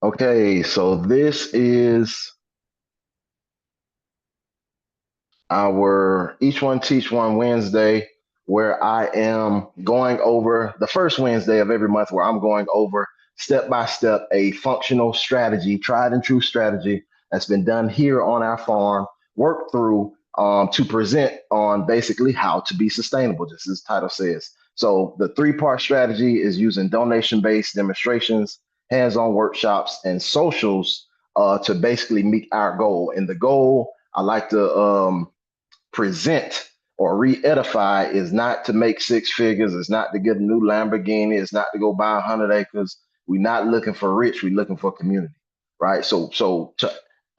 Okay, so this is our Each One Teach One Wednesday, where I am going over the first Wednesday of every month, where I'm going over step by step a functional strategy, tried and true strategy that's been done here on our farm, worked through to present on basically how to be sustainable, just as the title says. So, the three-part strategy is using donation based demonstrations, hands on workshops, and socials to basically meet our goal. And the goal I like to present or re-edify is not to make six figures. It's not to get a new Lamborghini. It's not to go buy 100 acres. We're not looking for rich. We're looking for community, right?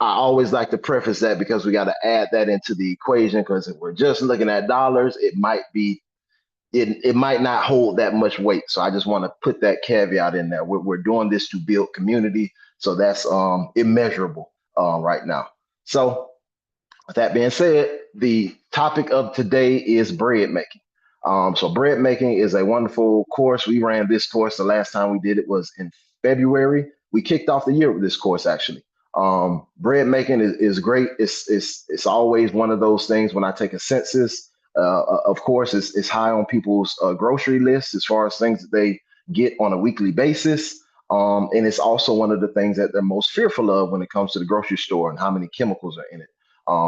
I always like to preface that because we got to add that into the equation. Because if we're just looking at dollars, it might not hold that much weight. So I just want to put that caveat in there. We're doing this to build community, so that's immeasurable right now. So with that being said, the topic of today is bread making. So bread making is a wonderful course. We ran this course the last time we did it was in February. We kicked off the year with this course actually. Bread making is great. It's always one of those things when I take a census. Of course, it's high on people's grocery lists as far as things that they get on a weekly basis. And it's also one of the things that they're most fearful of when it comes to the grocery store and how many chemicals are in it.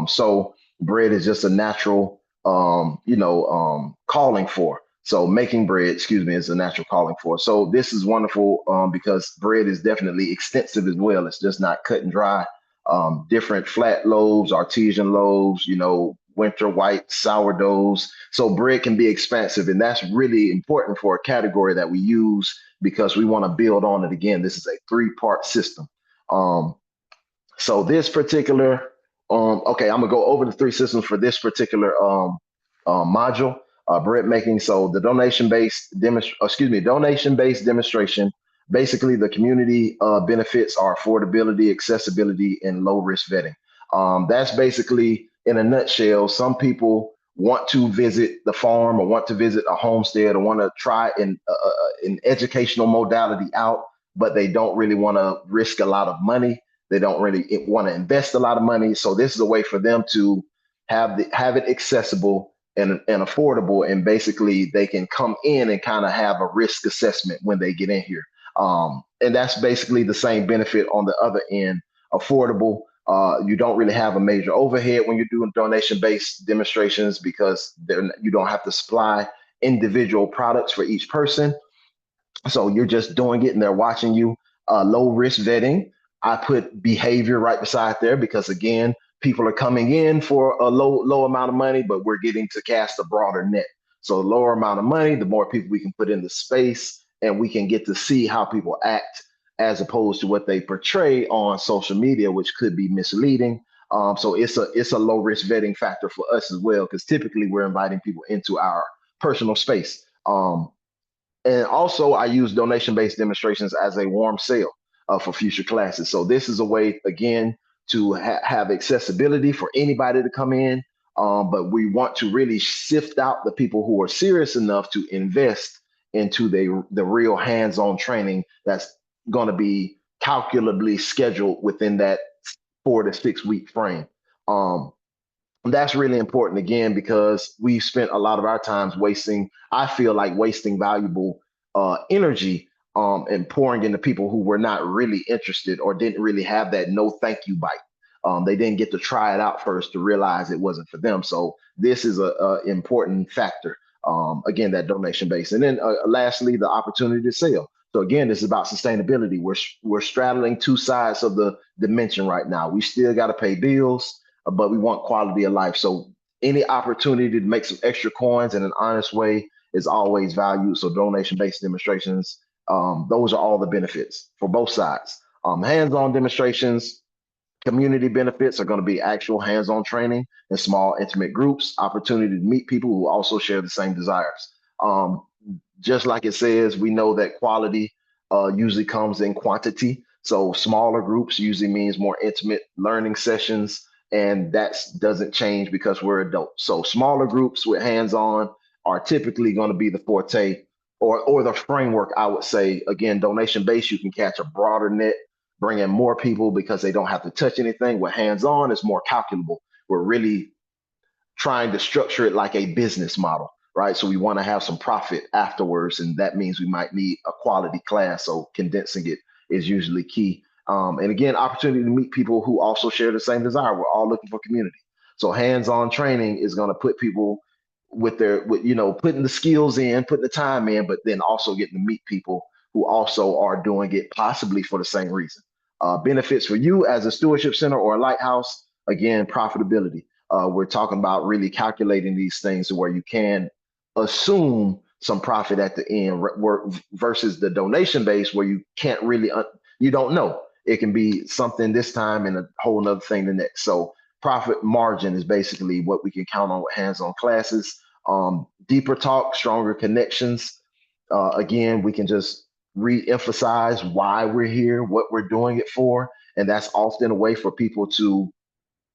So bread is just a natural, calling for. So making bread, excuse me, is a natural calling for. So this is wonderful because bread is definitely extensive as well. It's just not cut and dry. Different flat loaves, artesian loaves, winter white sourdoughs. So bread can be expansive, and that's really important for a category that we use because we want to build on it again. This is a three-part system. Um, so this particular, okay, I'm gonna go over the three systems for this particular module, bread making. So the donation-based demonstration. Basically, the community benefits are affordability, accessibility, and low risk vetting. That's basically, in a nutshell, some people want to visit the farm or want to visit a homestead or want to try an educational modality out, but they don't really want to risk a lot of money. They don't really want to invest a lot of money. So this is a way for them to have it accessible and affordable. And basically they can come in and kind of have a risk assessment when they get in here. And that's basically the same benefit on the other end, affordable. You don't really have a major overhead when you're doing donation-based demonstrations because you don't have to supply individual products for each person. So you're just doing it and they're watching you. Low risk vetting. I put behavior right beside there because again, people are coming in for a low amount of money, but we're getting to cast a broader net. So the lower amount of money, the more people we can put in the space, and we can get to see how people act as opposed to what they portray on social media, which could be misleading. So it's a low risk vetting factor for us as well because typically we're inviting people into our personal space. And also, I use donation-based demonstrations as a warm sale for future classes. So this is a way, again, to have accessibility for anybody to come in. But we want to really sift out the people who are serious enough to invest into the real hands-on training that's going to be calculably scheduled within that 4 to 6 week frame. Um, that's really important again because we spent a lot of our times wasting, I feel like wasting valuable energy and pouring into people who were not really interested or didn't really have that no thank you bite. They didn't get to try it out first to realize it wasn't for them. So this is a important factor. Again, that donation base, and then lastly, the opportunity to sell. So again, this is about sustainability. We're straddling two sides of the dimension right now. We still got to pay bills, but we want quality of life. So any opportunity to make some extra coins in an honest way is always valued. So donation-based demonstrations, those are all the benefits for both sides. Hands-on demonstrations, community benefits are going to be actual hands-on training in small, intimate groups, opportunity to meet people who also share the same desires. Um, just like it says, we know that quality usually comes in quantity. So smaller groups usually means more intimate learning sessions, and that doesn't change because we're adults. So smaller groups with hands-on are typically going to be the forte or the framework. I would say again, donation based, you can catch a broader net. bring in more people because they don't have to touch anything. With hands-on, it's more calculable. We're really trying to structure it like a business model, right? So we want to have some profit afterwards, and that means we might need a quality class. So condensing it is usually key. And again, opportunity to meet people who also share the same desire. We're all looking for community. So hands-on training is going to put people putting the skills in, putting the time in, but then also getting to meet people who also are doing it possibly for the same reason. Benefits for you as a stewardship center or a lighthouse, again, profitability. We're talking about really calculating these things to where you can assume some profit at the end versus the donation base where you can't really, you don't know. It can be something this time and a whole nother thing the next. So profit margin is basically what we can count on with hands-on classes. Deeper talk, stronger connections. Again, we can just re-emphasize why we're here, what we're doing it for. And that's often a way for people to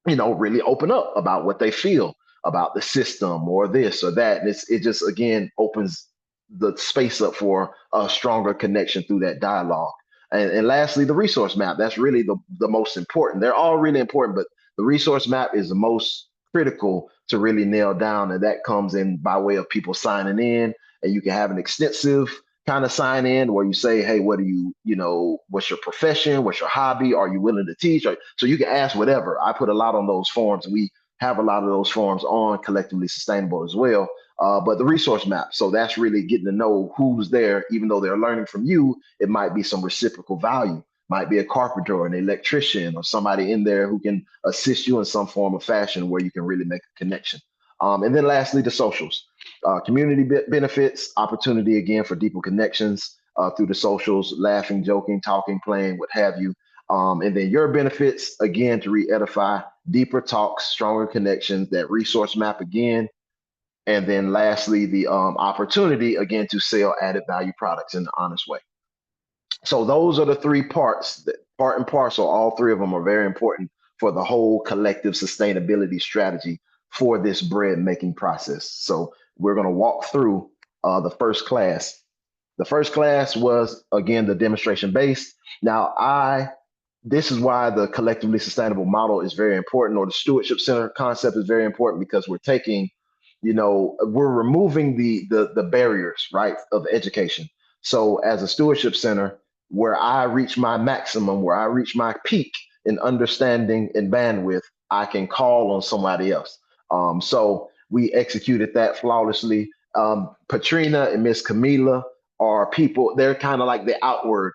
really open up about what they feel about the system or this or that. And it just, again, opens the space up for a stronger connection through that dialogue. And lastly, the resource map. That's really the most important. They're all really important, but the resource map is the most critical to really nail down. And that comes in by way of people signing in. And you can have an extensive kind of sign in where you say, hey, what do what's your profession? What's your hobby? Are you willing to teach? So you can ask whatever. I put a lot on those forms. We have a lot of those forms on Collectively Sustainable as well. But the resource map. So that's really getting to know who's there, even though they're learning from you, it might be some reciprocal value. Might be a carpenter or an electrician or somebody in there who can assist you in some form of fashion where you can really make a connection. And then lastly, the socials. Community benefits, opportunity again for deeper connections through the socials, laughing, joking, talking, playing, what have you. And then your benefits, again, to re-edify, deeper talks, stronger connections, that resource map again. And then lastly, the opportunity, again, to sell added value products in an honest way. So those are the three parts, part and parcel. All three of them are very important for the whole collective sustainability strategy for this bread making process. So we're going to walk through the first class. The first class was, again, the demonstration based. Now, this is why the collectively sustainable model is very important, or the stewardship center concept is very important, because we're taking, we're removing the barriers, right, of education. So as a stewardship center, where I reach my maximum, where I reach my peak in understanding and bandwidth, I can call on somebody else. So we executed that flawlessly. Patrina and Miss Camila are people, they're kind of like the outward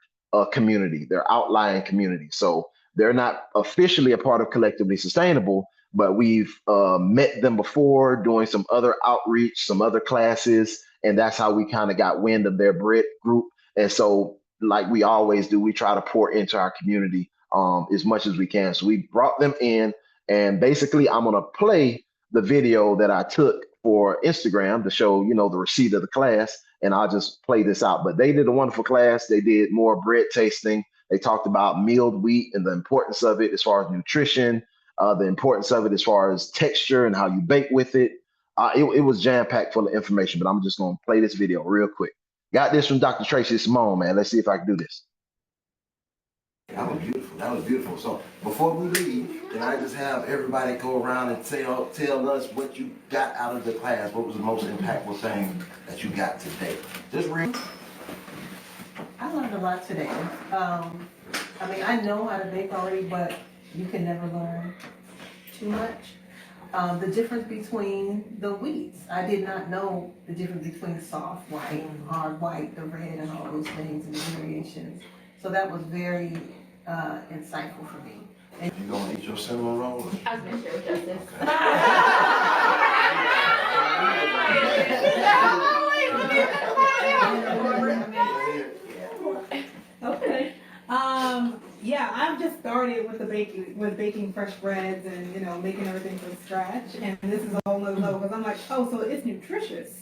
community, they're outlying community. So they're not officially a part of Collectively Sustainable, but we've met them before doing some other outreach, some other classes, and that's how we kind of got wind of their bread group. And so, like we always do, we try to pour into our community as much as we can. So we brought them in, and basically I'm gonna play the video that I took for Instagram to show, the receipt of the class, and I'll just play this out. But they did a wonderful class. They did more bread tasting. They talked about milled wheat and the importance of it as far as nutrition, the importance of it as far as texture and how you bake with it. It was jam-packed full of information, but I'm just going to play this video real quick. Got this from Dr. Tracy Simone, man. Let's see if I can do this. That was beautiful. That was beautiful. So before we leave, can I just have everybody go around and tell us what you got out of the class? What was the most impactful thing that you got today? Just real. I learned a lot today. I know how to bake already, but you can never learn too much. The difference between the wheats. I did not know the difference between soft white, hard white, the red, and all those things and the variations. So that was very insightful for me. And you gonna eat your cinnamon roll? I was gonna share with Justice. Okay. Yeah, I've just started with baking fresh breads and making everything from scratch. And this is a whole nother level because I'm like, oh, so it's nutritious.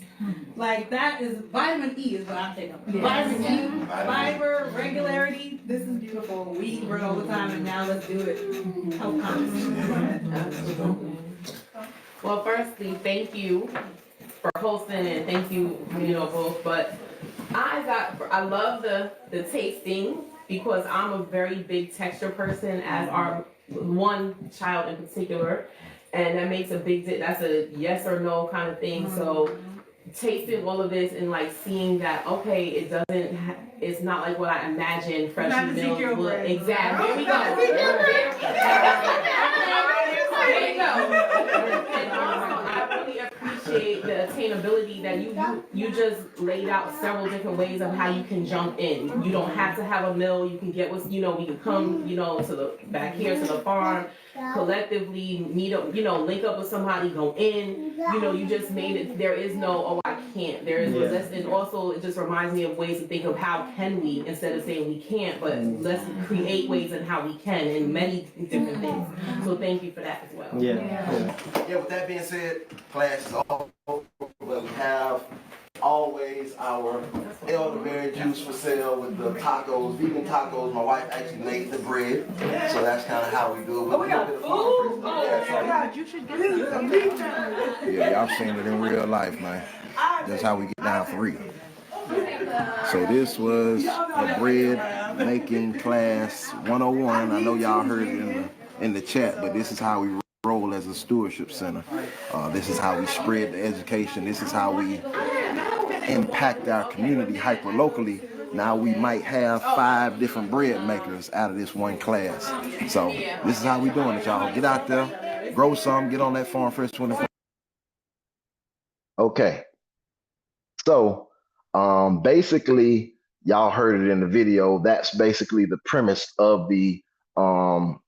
Like that is vitamin E is what I think of. Yes. Vitamin E, fiber, regularity. This is beautiful. We eat bread all the time, and now let's do it health conscious. Well, firstly, thank you for hosting, and thank you, both. But I love the tasting because I'm a very big texture person, as our one child in particular, and that makes a big that's a yes or no kind of thing. So tasting all of this and like seeing that, okay, it doesn't it's not like what I imagined fresh milk would. Exactly. Here we go. There you go. And also, I really appreciate the attainability that you just laid out several different ways of how you can jump in. You don't have to have a mill. You can get what's, we can come, to the back here to the farm, collectively meet up, link up with somebody, go in. You just made it. There is no, oh, I can't. There is resistance. Also, it just reminds me of ways to think of how can we, instead of saying we can't, but let's create ways in how we can in many different things. So thank you for that as well. Yeah, with that being said, class is all over, but we have always our elderberry juice for sale with the tacos, vegan tacos. My wife actually made the bread, so that's kind of how we do it. We got food? Yeah, y'all seen it in real life, man. That's how we get down for real. So this was the bread making class 101. I know y'all heard it in the chat, but this is how we roll as a stewardship center. This is how we spread the education. This is how we impact our community hyper locally. Now we might have 5 different bread makers out of this one class. So this is how we doing it, y'all. Get out there, grow some, get on that Farm Fresh 24. Okay. So basically, y'all heard it in the video. That's basically the premise of the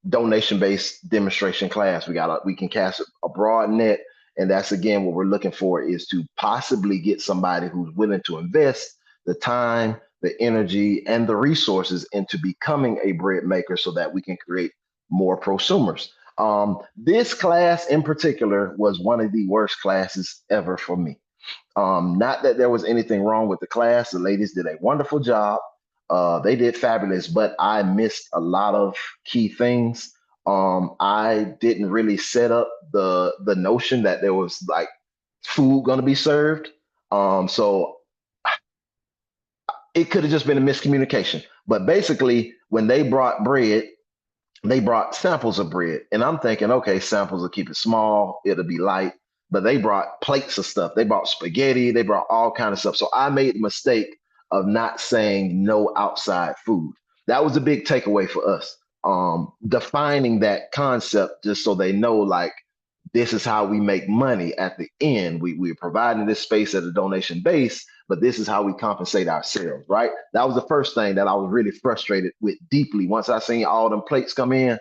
donation-based demonstration class. We can cast a broad net, and that's again what we're looking for, is to possibly get somebody who's willing to invest the time, the energy, and the resources into becoming a bread maker so that we can create more prosumers. This class in particular was one of the worst classes ever for me. Not that there was anything wrong with the class. The ladies did a wonderful job. They did fabulous, but I missed a lot of key things. I didn't really set up the notion that there was like food going to be served. So it could have just been a miscommunication. But basically, when they brought bread, they brought samples of bread. And I'm thinking, okay, samples will keep it small, it'll be light. But they brought plates of stuff. They brought spaghetti, they brought all kind of stuff. So I made the mistake of not saying no outside food. That was a big takeaway for us. Defining that concept just so they know, like, this is how we make money at the end. We're providing this space at a donation base, but this is how we compensate ourselves, right? That was the first thing that I was really frustrated with deeply. Once I seen all them plates come in,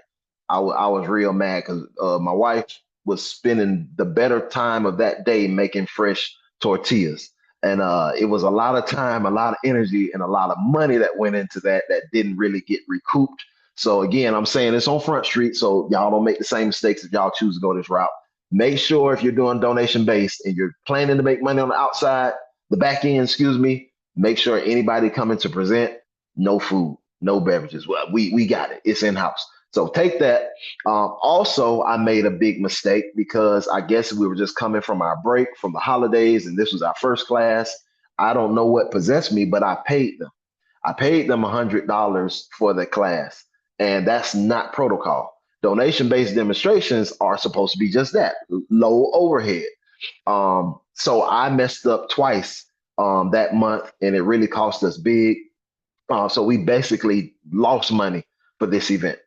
I was real mad because my wife was spending the better time of that day making fresh tortillas. And it was a lot of time, a lot of energy, and a lot of money that went into that didn't really get recouped. So again, I'm saying it's on Front Street, so y'all don't make the same mistakes if y'all choose to go this route. Make sure if you're doing donation based and you're planning to make money on the outside, the back end, excuse me, make sure anybody coming to present, no food, no beverages. Well, we got it. It's in house. So take that. Also, I made a big mistake because I guess we were just coming from our break from the holidays, and this was our first class. I don't know what possessed me, but I paid them. I paid them $100 for the class, and that's not protocol. Donation-based demonstrations are supposed to be just that, low overhead. So I messed up twice that month, and it really cost us big. So we basically lost money for this event.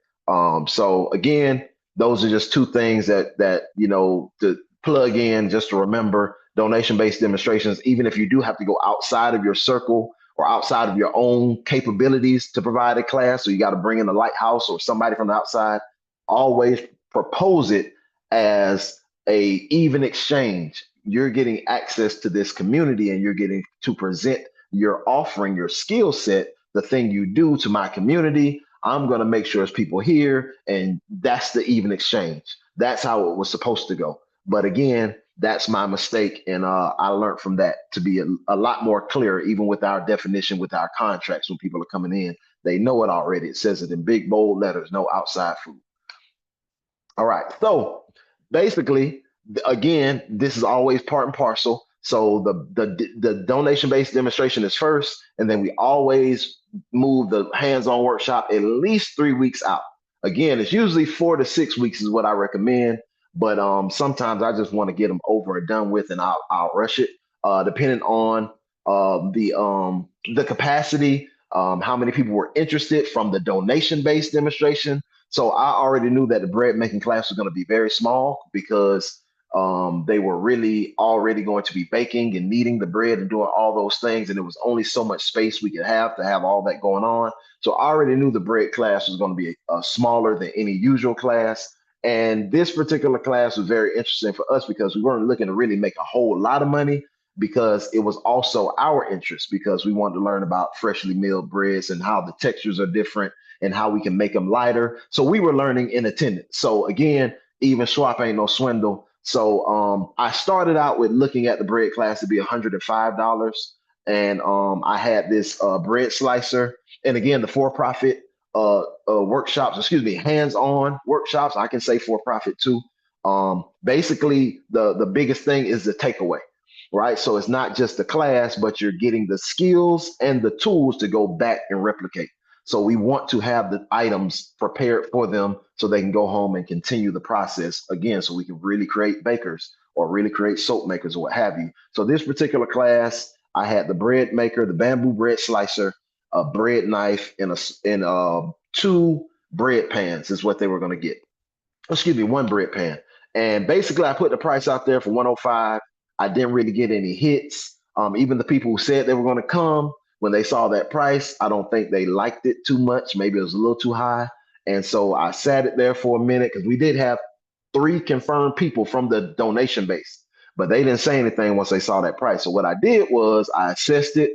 So again, those are just 2 things that to plug in, just to remember. Donation-based demonstrations, even if you do have to go outside of your circle or outside of your own capabilities to provide a class, so you got to bring in a lighthouse or somebody from the outside, always propose it as a even exchange. You're getting access to this community and you're getting to present your offering, your skill set, the thing you do to my community. I'm going to make sure there's people here, and that's the even exchange. That's how it was supposed to go. But again, that's my mistake, and I learned from that to be a lot more clear, even with our definition, with our contracts. When people are coming in, they know it already. It says it in big bold letters: no outside food. All right. So basically, again, this is always part and parcel. So the donation based demonstration is first, and then we always move the hands on workshop at least 3 weeks out. Again, it's usually 4 to 6 weeks is what I recommend, but sometimes I just want to get them over and done with, and I'll rush it, depending on the capacity, how many people were interested from the donation based demonstration. So I already knew that the bread making class was going to be very small because they were really already going to be baking and kneading the bread and doing all those things. And there was only so much space we could have to have all that going on. So I already knew the bread class was going to be smaller than any usual class. And this particular class was very interesting for us because we weren't looking to really make a whole lot of money, because it was also our interest, because we wanted to learn about freshly milled breads and how the textures are different and how we can make them lighter. So we were learning in attendance. So again, even swap ain't no swindle. So I started out with looking at the bread class to be $105. And I had this bread slicer. And again, the for-profit workshops, excuse me, hands-on workshops, I can say for-profit too. Basically, the biggest thing is the takeaway, right? So it's not just the class, but you're getting the skills and the tools to go back and replicate. So we want to have the items prepared for them so they can go home and continue the process again, so we can really create bakers or really create soap makers or what have you. So this particular class, I had the bread maker, the bamboo bread slicer, a bread knife, and two bread pans is what they were going to get. Excuse me, one bread pan. And basically, I put the price out there for 105. I didn't really get any hits. Even the people who said they were going to come, when they saw that price, I don't think they liked it too much. Maybe it was a little too high. And so I sat it there for a minute because we did have 3 confirmed people from the donation base, but they didn't say anything once they saw that price. So what I did was I assessed it.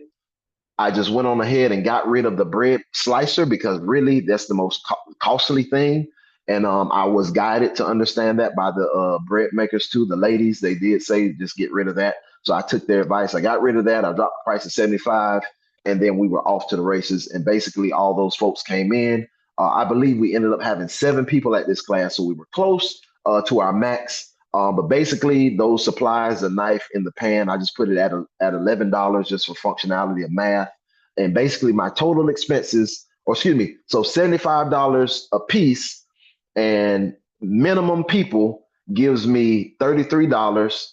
I just went on ahead and got rid of the bread slicer because really that's the most costly thing. And I was guided to understand that by the bread makers too. The ladies, they did say just get rid of that. So I took their advice. I got rid of that. I dropped the price to 75, and then we were off to the races. And basically, all those folks came in. I believe we ended up having 7 people at this class, so we were close to our max. But basically, those supplies, the knife and the pan, I just put it at $11 just for functionality of math. And basically, my total expenses, or excuse me, so $75 a piece, and minimum people gives me $33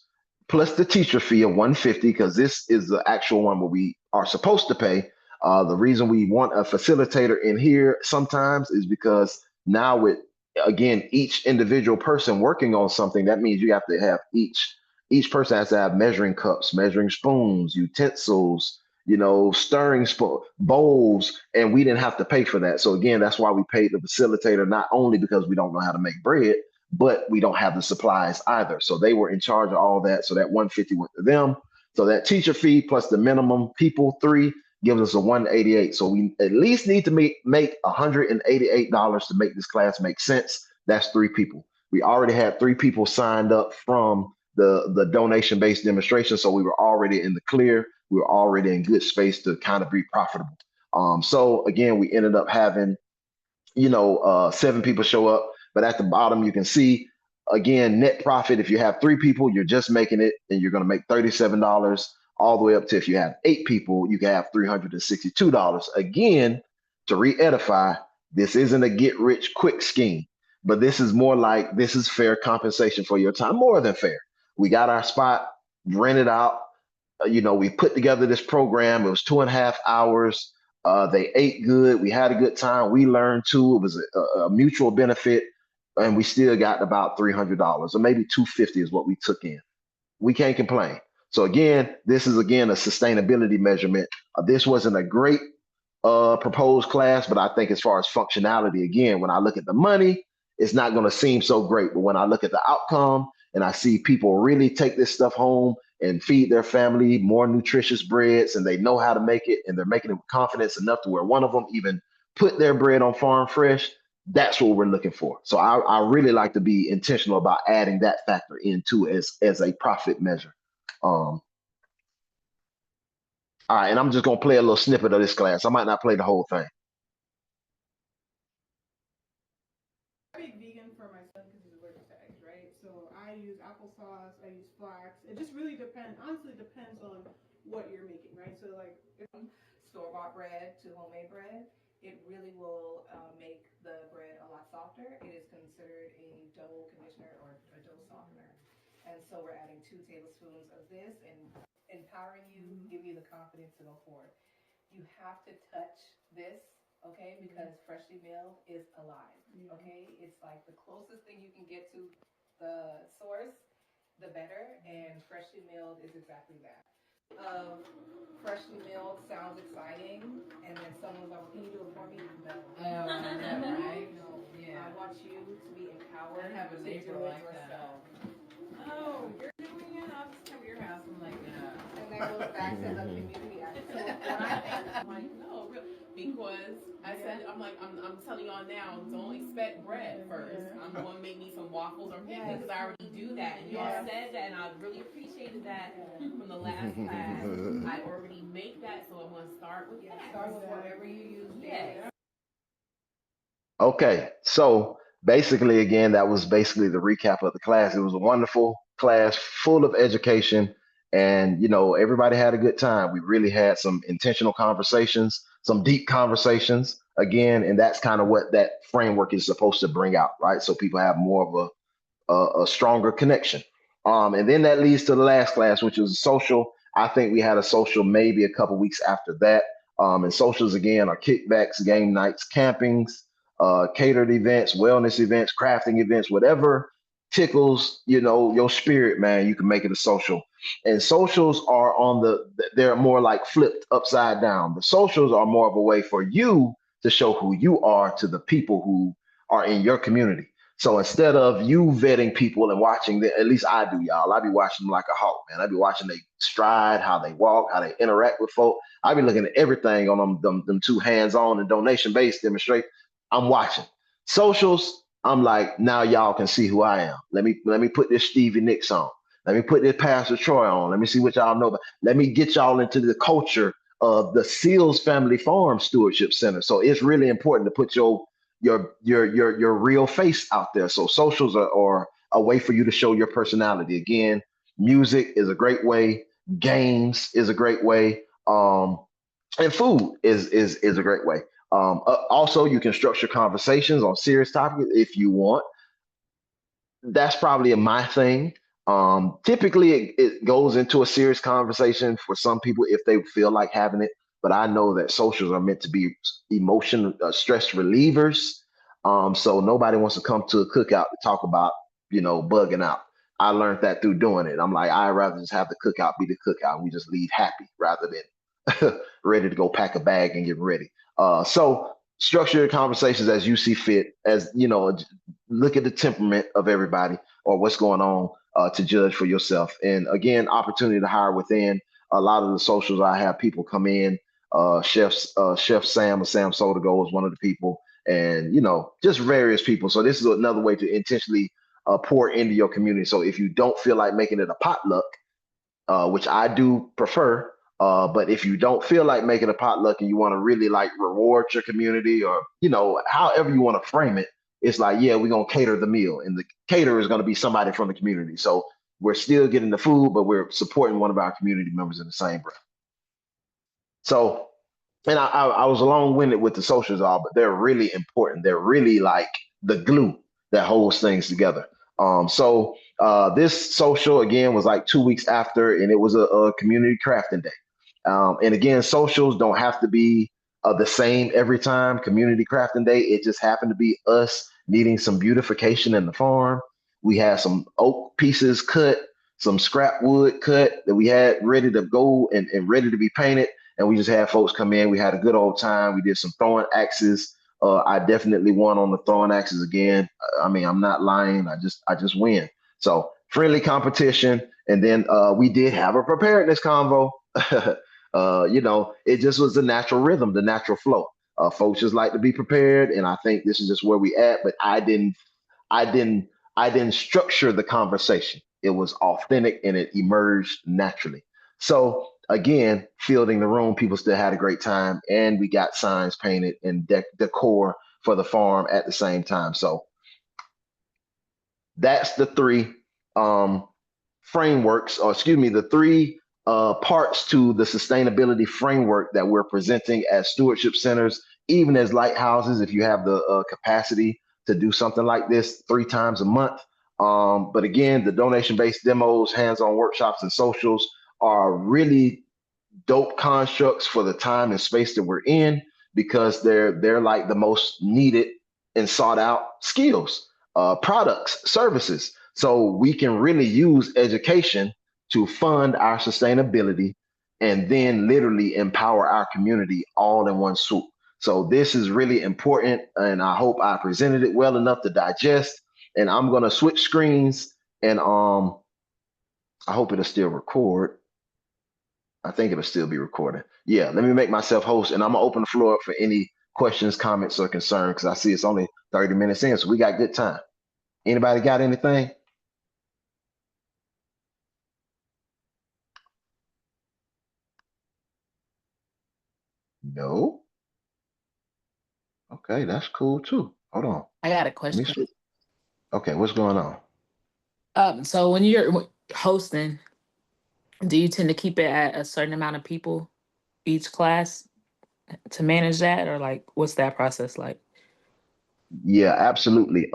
plus the teacher fee of 150, because this is the actual one where we are supposed to pay. The reason we want a facilitator in here sometimes is because now with, again, each individual person working on something, that means you have to have each person has to have measuring cups, measuring spoons, utensils, stirring bowls, and we didn't have to pay for that. So again, that's why we paid the facilitator, not only because we don't know how to make bread, but we don't have the supplies either. So they were in charge of all that. So that 150 went to them. So that teacher fee plus the minimum people 3 gives us a 188. So we at least need to make $188 to make this class make sense. That's 3 people. We already had 3 people signed up from the donation based demonstration. So we were already in the clear. We were already in good space to kind of be profitable. So again, we ended up having 7 people show up, but at the bottom you can see, again, net profit. If you have 3 people, you're just making it, and you're going to make $37, all the way up to, if you have 8 people, you can have $362. Again, to re-edify, this isn't a get rich quick scheme, but this is more like, this is fair compensation for your time, more than fair. We got our spot rented out. We put together this program. It was 2.5 hours. They ate good. We had a good time. We learned too. It was a mutual benefit, and we still got about $300, or maybe 250 is what we took in. We can't complain. So again, this is again a sustainability measurement. This wasn't a great proposed class, but I think as far as functionality, again, when I look at the money, it's not going to seem so great. But when I look at the outcome and I see people really take this stuff home and feed their family more nutritious breads, and they know how to make it, and they're making it with confidence enough to where one of them even put their bread on farm fresh, that's what we're looking for. So I really like to be intentional about adding that factor into as a profit measure. All right, and I'm just gonna play a little snippet of this class. I might not play the whole thing. I make vegan for my son because he's allergic to eggs, right? So I use applesauce, use flax. It just really depends. Honestly, depends on what you're making, right? So like, Store-bought bread to homemade bread, it really will make the bread a lot softer. It is considered a dough conditioner or a dough softener. And so we're adding 2 tablespoons of this and empowering you, give you the confidence to go forward. You have to touch this, okay? Because freshly milled is alive, okay? It's like the closest thing you can get to the source, the better. And freshly milled is exactly that. Freshly milled sounds exciting, and then someone's like, "Can you do it for me?" No. Oh, right? No. Yeah. I want you to be empowered. I have a neighbor like yourself. Oh, you're doing it? I'll just come to your house and like, yeah. And that goes back to the community aspect. So what I think, I'm like, no, because I said, I'm telling y'all now, don't expect bread first. I'm going to make me some waffles or pancakes because I already do that. And y'all said that, and I really appreciated that from the last class. I already make that, so I'm going to start with that. Start with whatever you use. Yes. Okay, so basically, again, that was basically the recap of the class. It was a wonderful class, full of education, and everybody had a good time. We really had some intentional conversations, some deep conversations, again, and that's kind of what that framework is supposed to bring out, right? So people have more of a stronger connection. And then that leads to the last class, which was social. I think we had a social maybe a couple weeks after that. And socials again are kickbacks, game nights, campings, catered events, wellness events, crafting events, whatever tickles your spirit, man. You can make it a social. And socials are they're more like flipped upside down. The socials are more of a way for you to show who you are to the people who are in your community. So instead of you vetting people and watching at least I do, y'all. I be watching them like a hawk, man. I be watching they stride, how they walk, how they interact with folk. I be looking at everything on them two hands-on and donation-based demonstrate. I'm watching. Socials, I'm like, now y'all can see who I am. Let me put this Stevie Nicks on. Let me put this Pastor Troy on. Let me see what y'all know about. Let me get y'all into the culture of the Seals Family Farm Stewardship Center. So it's really important to put your real face out there. So socials are a way for you to show your personality. Again, music is a great way. Games is a great way. And food is a great way. Also, you can structure conversations on serious topics if you want. That's probably my thing. Typically, it goes into a serious conversation for some people if they feel like having it. But I know that socials are meant to be emotion stress relievers. So nobody wants to come to a cookout to talk about, bugging out. I learned that through doing it. I'm like, I'd rather just have the cookout be the cookout. We just leave happy rather than ready to go pack a bag and get ready. So structure your conversations as you see fit, as look at the temperament of everybody or what's going on to judge for yourself. And again, opportunity to hire within. A lot of the socials I have people come in. Chef Sam or Sam Sodago is one of the people, and just various people. So this is another way to intentionally pour into your community. So if you don't feel like making it a potluck, which I do prefer. But if you don't feel like making a potluck and you want to really like reward your community or, however you want to frame it, it's like, yeah, we're going to cater the meal and the caterer is going to be somebody from the community. So we're still getting the food, but we're supporting one of our community members in the same breath. So, and I was long-winded with the socials all, but they're really important. They're really like the glue that holds things together. This social again was like 2 weeks after, and it was a community crafting day. And again, socials don't have to be the same every time. Community crafting day, it just happened to be us needing some beautification in the farm. We had some oak pieces cut, some scrap wood cut that we had ready to go and ready to be painted. And we just had folks come in. We had a good old time. We did some throwing axes. I definitely won on the throwing axes again. I mean, I'm not lying. I just win. So friendly competition. And then we did have a preparedness convo. It just was the natural rhythm, the natural flow. Folks just like to be prepared, and I think this is just where we at. But I didn't structure the conversation. It was authentic and it emerged naturally. So again, fielding the room, people still had a great time, and we got signs painted and decor for the farm at the same time. So that's the three frameworks, or excuse me, the three parts to the sustainability framework that we're presenting as stewardship centers, even as lighthouses, if you have the capacity to do something like this 3 times a month. But again, the donation-based demos, hands-on workshops, and socials are really dope constructs for the time and space that we're in, because they're like the most needed and sought out skills, products, services. So we can really use education to fund our sustainability and then literally empower our community all in one swoop. So this is really important, and I hope I presented it well enough to digest. And I'm gonna switch screens, and I hope it'll still record. I think it'll still be recording. Yeah, let me make myself host, and I'm gonna open the floor up for any questions, comments, or concerns, because I see it's only 30 minutes in, so we got good time. Anybody got anything? No? Okay, that's cool too. Hold on. I got a Let me question. switch. Okay, what's going on? So when you're hosting, do you tend to keep it at a certain amount of people each class to manage that, or like what's that process like? Yeah, absolutely.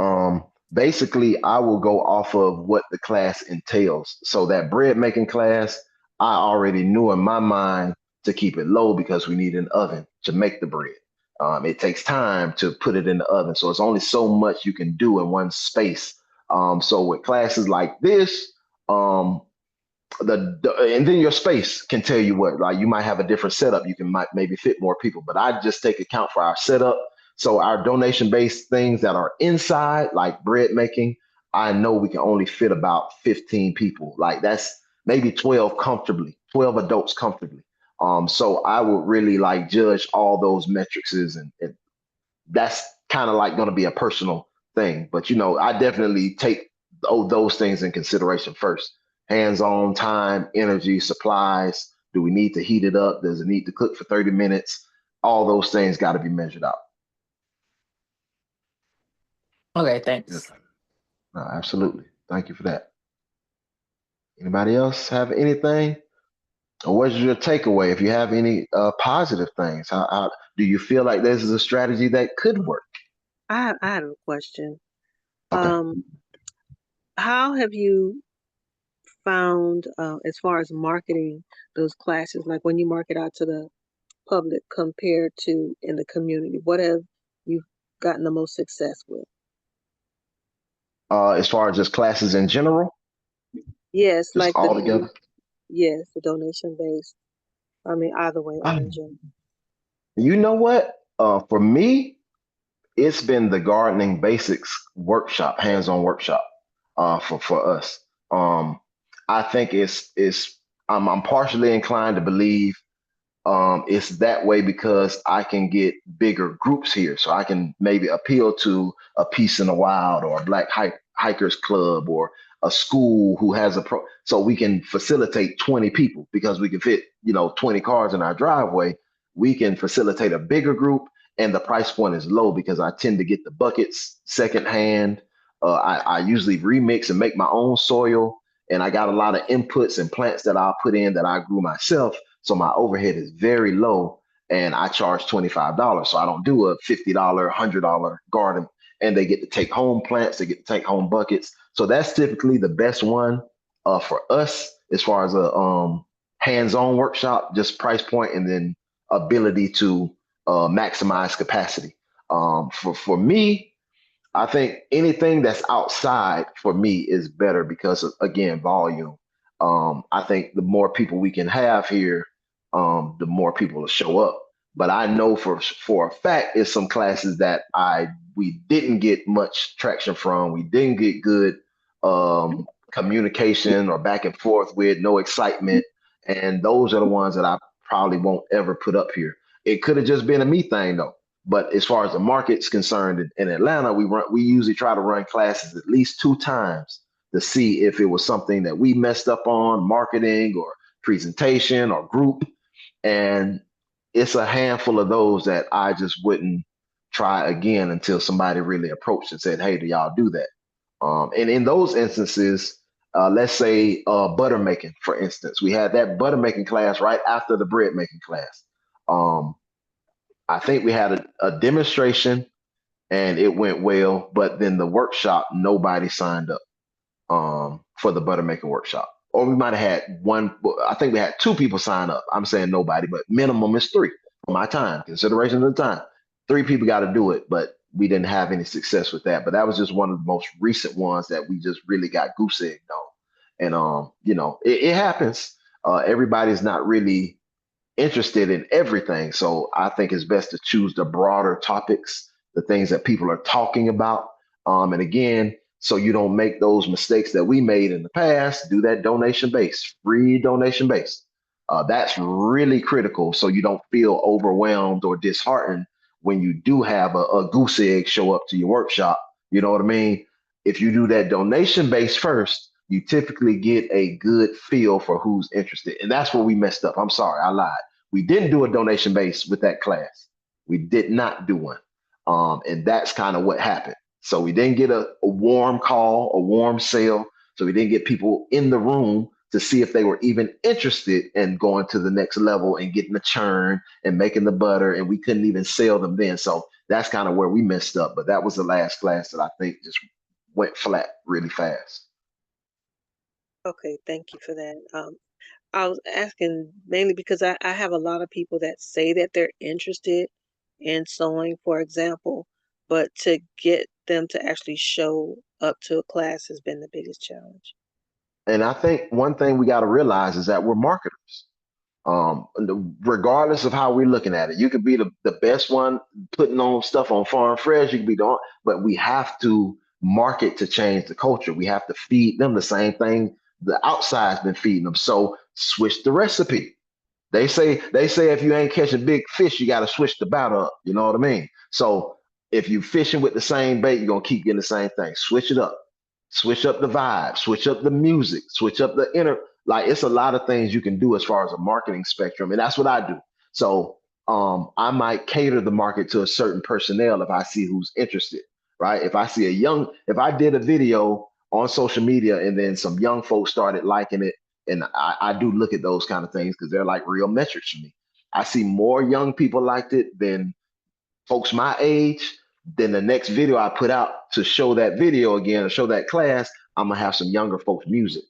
Basically, I will go off of what the class entails. So that bread making class, I already knew in my mind to keep it low because we need an oven to make the bread. It takes time to put it in the oven, so it's only so much you can do in one space. So with classes like this, um, and then your space can tell you what, like you might have a different setup, you can might maybe fit more people, but I just take account for our setup. So our donation based things that are inside, like bread making, I know we can only fit about 15 people, like that's maybe 12 comfortably, 12 adults comfortably. So I would really like judge all those metrics, and that's kind of like going to be a personal thing. But I definitely take those things in consideration first. Hands on time, energy, supplies. Do we need to heat it up? Does it need to cook for 30 minutes? All those things got to be measured out. Okay, Yes. thanks. No, absolutely. Thank you for that. Anybody else have anything? Or what's your takeaway? If you have any positive things, how do you feel like this is a strategy that could work? I have a question. Okay. Um, how have you found, as far as marketing those classes, like when you market out to the public compared to in the community, what have you gotten the most success with? As far as just classes in general, Yes, just like all together. yes, the donation based. I mean, either way or in Um, general. You know what? For me, it's been the gardening basics workshop, hands-on workshop, for us. Um, I think I'm partially inclined to believe it's that way because I can get bigger groups here. So I can maybe appeal to a Peace in the Wild or a Black Hikers Club or a school who has so we can facilitate 20 people because we can fit, 20 cars in our driveway. We can facilitate a bigger group, and the price point is low because I tend to get the buckets secondhand. I usually remix and make my own soil, and I got a lot of inputs and plants that I'll put in that I grew myself, so my overhead is very low, and I charge $25. So I don't do a $50, $100 garden, and they get to take home plants, they get to take home buckets. So that's typically the best one for us as far as a hands-on workshop, just price point and then ability to maximize capacity. For me, I think anything that's outside for me is better because of, again, volume. I think the more people we can have here, the more people will show up. But I know for a fact, it's some classes that we didn't get much traction from. We didn't get good communication or back and forth with, no excitement, and those are the ones that I probably won't ever put up here. It could have just been a me thing though. But as far as the market's concerned, in Atlanta, we usually try to run classes at least 2 times to see if it was something that we messed up on, marketing or presentation or group. And it's a handful of those that I just wouldn't try again until somebody really approached and said, "Hey, do y'all do that?" And in those instances, let's say butter making, for instance. We had that butter making class right after the bread making class. Um, I think we had a demonstration and it went well, but then the workshop, nobody signed up for the butter making workshop. Or we might have had one, I think we had two people sign up. I'm saying nobody, but minimum is three for my time, consideration of the time. Three people got to do it, but we didn't have any success with that. But that was just one of the most recent ones that we just really got goose egged on. And it happens. Everybody's not really interested in everything. So I think it's best to choose the broader topics, the things that people are talking about. And again, so you don't make those mistakes that we made in the past, do that donation based, free donation based. That's really critical so you don't feel overwhelmed or disheartened when you do have a goose egg show up to your workshop. You know what I mean? If you do that donation based first, you typically get a good feel for who's interested. And that's where we messed up. I'm sorry, I lied. We didn't do a donation base with that class. We did not do one. And that's kind of what happened. So we didn't get a warm call, a warm sale. So we didn't get people in the room to see if they were even interested in going to the next level and getting the churn and making the butter. And we couldn't even sell them then. So that's kind of where we messed up. But that was the last class that I think just went flat really fast. Okay, thank you for that. I was asking mainly because I have a lot of people that say that they're interested in sewing, for example, but to get them to actually show up to a class has been the biggest challenge. And I think one thing we got to realize is that we're marketers. Regardless of how we're looking at it, you could be the best one putting on stuff on Farm Fresh, you could be the, but we have to market to change the culture. We have to feed them the same thing the outside's been feeding them. So switch the recipe. They say if you ain't catching big fish, you got to switch the batter up. You know what I mean? So if you fishing with the same bait, you're gonna keep getting the same thing. Switch it up. Switch up the vibe. Switch up the music. Switch up the inner. Like it's a lot of things you can do as far as a marketing spectrum, and that's what I do. So I might cater the market to a certain personnel if I see who's interested. Right? If I did a video on social media and then some young folks started liking it and I do look at those kind of things because they're like real metrics for me. I see more young people liked it than folks my age. Then the next video I put out to show that video again or show that class, I'm gonna have some younger folks music,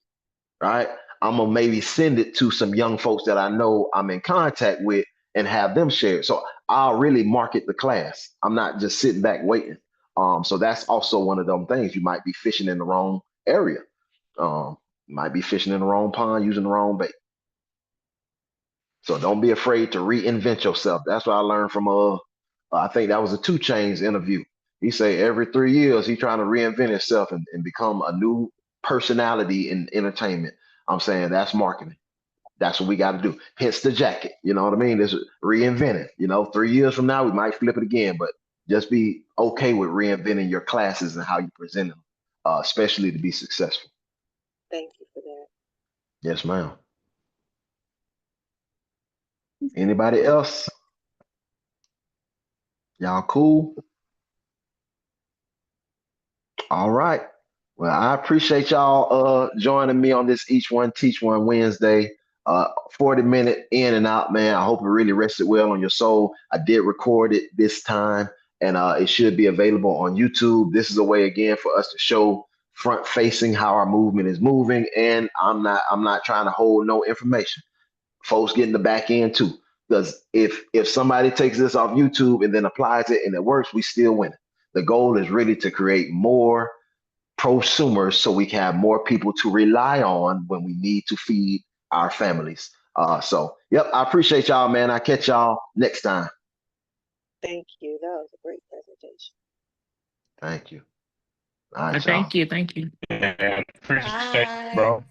right? I'm gonna maybe send it to some young folks that I know I'm in contact with and have them share it. So I'll really market the class. I'm not just sitting back waiting. So that's also one of them things. You might be fishing in the wrong area. Might be fishing in the wrong pond, using the wrong bait. So don't be afraid to reinvent yourself. That's what I learned from I think that was a 2 Chainz interview. He say every 3 years he trying to reinvent himself and become a new personality in entertainment. I'm saying that's marketing. That's what we got to do. Hence the jacket. You know what I mean? It's reinventing. 3 years from now we might flip it again, but just be okay with reinventing your classes and how you present them, especially to be successful. Thank you for that. Yes, ma'am. Anybody else? Y'all cool? All right. Well, I appreciate y'all joining me on this Each One Teach One Wednesday. 40-minute in and out, man. I hope it really rested well on your soul. I did record it this time, and it should be available on YouTube. This is a way again for us to show front facing how our movement is moving. And I'm not trying to hold no information. Folks getting the back end too. Because if somebody takes this off YouTube and then applies it and it works, we still win. The goal is really to create more prosumers so we can have more people to rely on when we need to feed our families. Yep, I appreciate y'all, man. I catch y'all next time. Thank you. That was a great presentation. Thank you. All right, y'all. Thank you. Thank you. Yeah, appreciate it, bro.